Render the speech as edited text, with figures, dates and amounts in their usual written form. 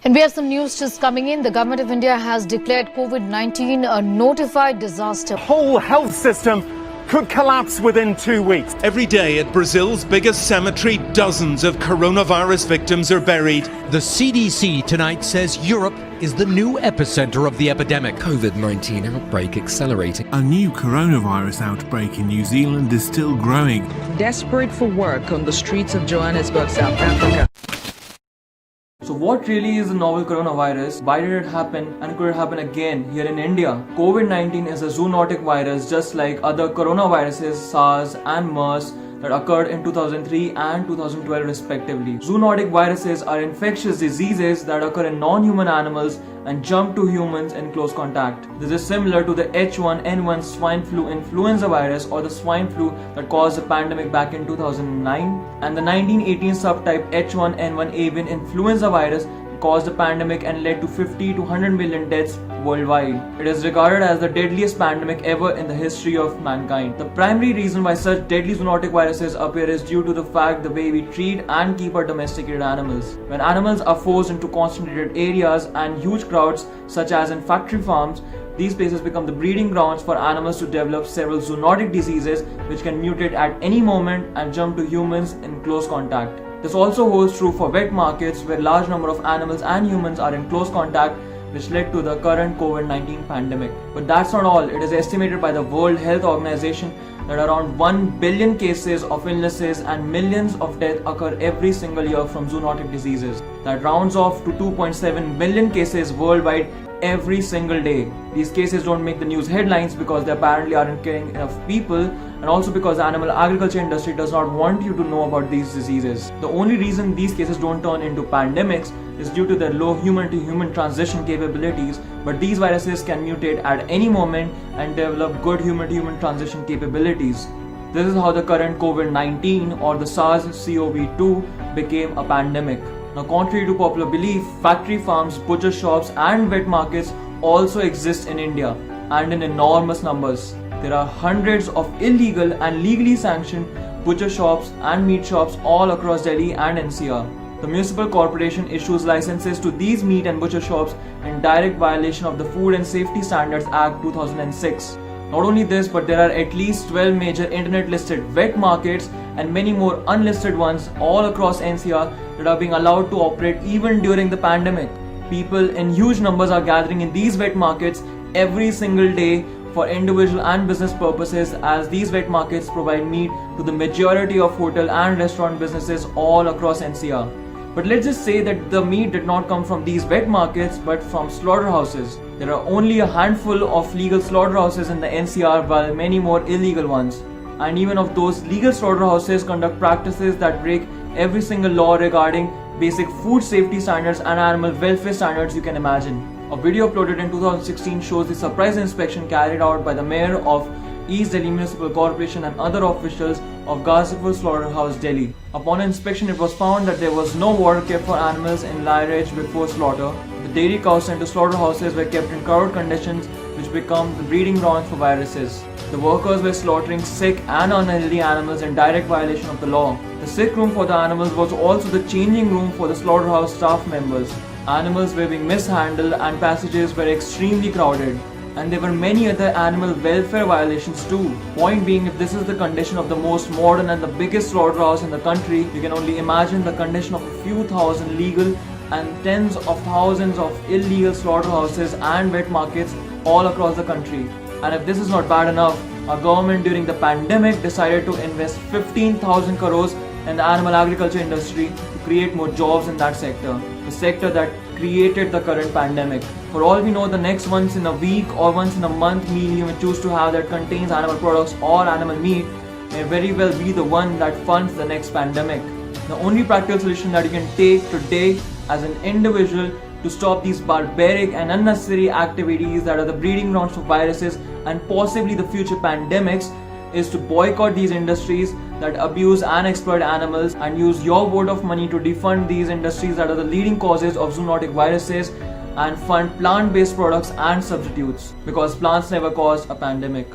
And we have some news just coming in. The government of India has declared COVID-19 a notified disaster. The whole health system could collapse within 2 weeks. Every day at Brazil's biggest cemetery, dozens of coronavirus victims are buried. The CDC tonight says Europe is the new epicenter of the epidemic. COVID-19 outbreak accelerating. A new coronavirus outbreak in New Zealand is still growing. Desperate for work on the streets of Johannesburg, South Africa. So what really is the novel coronavirus? Why did it happen? And could it happen again here in India? COVID-19 is a zoonotic virus just like other coronaviruses, SARS and MERS, that occurred in 2003 and 2012 respectively. Zoonotic viruses are infectious diseases that occur in non-human animals and jump to humans in close contact. This is similar to the H1N1 swine flu influenza virus or the swine flu that caused the pandemic back in 2009, and the 1918 subtype H1N1 avian influenza virus caused a pandemic and led to 50 to 100 million deaths worldwide. It is regarded as the deadliest pandemic ever in the history of mankind. The primary reason why such deadly zoonotic viruses appear is due to the fact the way we treat and keep our domesticated animals. When animals are forced into concentrated areas and huge crowds, such as in factory farms, these places become the breeding grounds for animals to develop several zoonotic diseases which can mutate at any moment and jump to humans in close contact. This also holds true for wet markets where large number of animals and humans are in close contact, which led to the current COVID-19 pandemic. But that's not all. It is estimated by the World Health Organization that around 1 billion cases of illnesses and millions of deaths occur every single year from zoonotic diseases. That rounds off to 2.7 million cases worldwide every single day. These cases don't make the news headlines because they apparently aren't killing enough people, and also because the animal agriculture industry does not want you to know about these diseases. The only reason these cases don't turn into pandemics is due to their low human-to-human transition capabilities, but these viruses can mutate at any moment and develop good human-to-human transition capabilities. This is how the current COVID-19 or the SARS-CoV-2 became a pandemic. Now, contrary to popular belief, factory farms, butcher shops and wet markets also exist in India, and in enormous numbers. There are hundreds of illegal and legally sanctioned butcher shops and meat shops all across Delhi and NCR. The municipal corporation issues licenses to these meat and butcher shops in direct violation of the Food and Safety Standards Act 2006. Not only this, but there are at least 12 major internet-listed wet markets and many more unlisted ones all across NCR that are being allowed to operate even during the pandemic. People in huge numbers are gathering in these wet markets every single day for individual and business purposes, as these wet markets provide meat to the majority of hotel and restaurant businesses all across NCR. But let's just say that the meat did not come from these wet markets but from slaughterhouses. There are only a handful of legal slaughterhouses in the NCR while many more illegal ones. And even of those legal slaughterhouses conduct practices that break every single law regarding basic food safety standards and animal welfare standards you can imagine. A video uploaded in 2016 shows the surprise inspection carried out by the mayor of East Delhi Municipal Corporation and other officials of Ghazipur Slaughterhouse, Delhi. Upon inspection, it was found that there was no water kept for animals in lairage before slaughter. The dairy cows sent to slaughterhouses were kept in crowded conditions, which become the breeding grounds for viruses. The workers were slaughtering sick and unhealthy animals in direct violation of the law. The sick room for the animals was also the changing room for the slaughterhouse staff members. Animals were being mishandled and passages were extremely crowded. And there were many other animal welfare violations too. Point being, if this is the condition of the most modern and the biggest slaughterhouse in the country, you can only imagine the condition of a few thousand legal and tens of thousands of illegal slaughterhouses and wet markets all across the country. And if this is not bad enough, our government during the pandemic decided to invest 15,000 crores in the animal agriculture industry to create more jobs in that sector, the sector that created the current pandemic. For all we know, the next once in a week or once in a month meal you may choose to have that contains animal products or animal meat may very well be the one that funds the next pandemic. The only practical solution that you can take today as an individual to stop these barbaric and unnecessary activities that are the breeding grounds for viruses and possibly the future pandemics is to boycott these industries that abuse and exploit animals, and use your vote of money to defund these industries that are the leading causes of zoonotic viruses, and fund plant-based products and substitutes, because plants never caused a pandemic.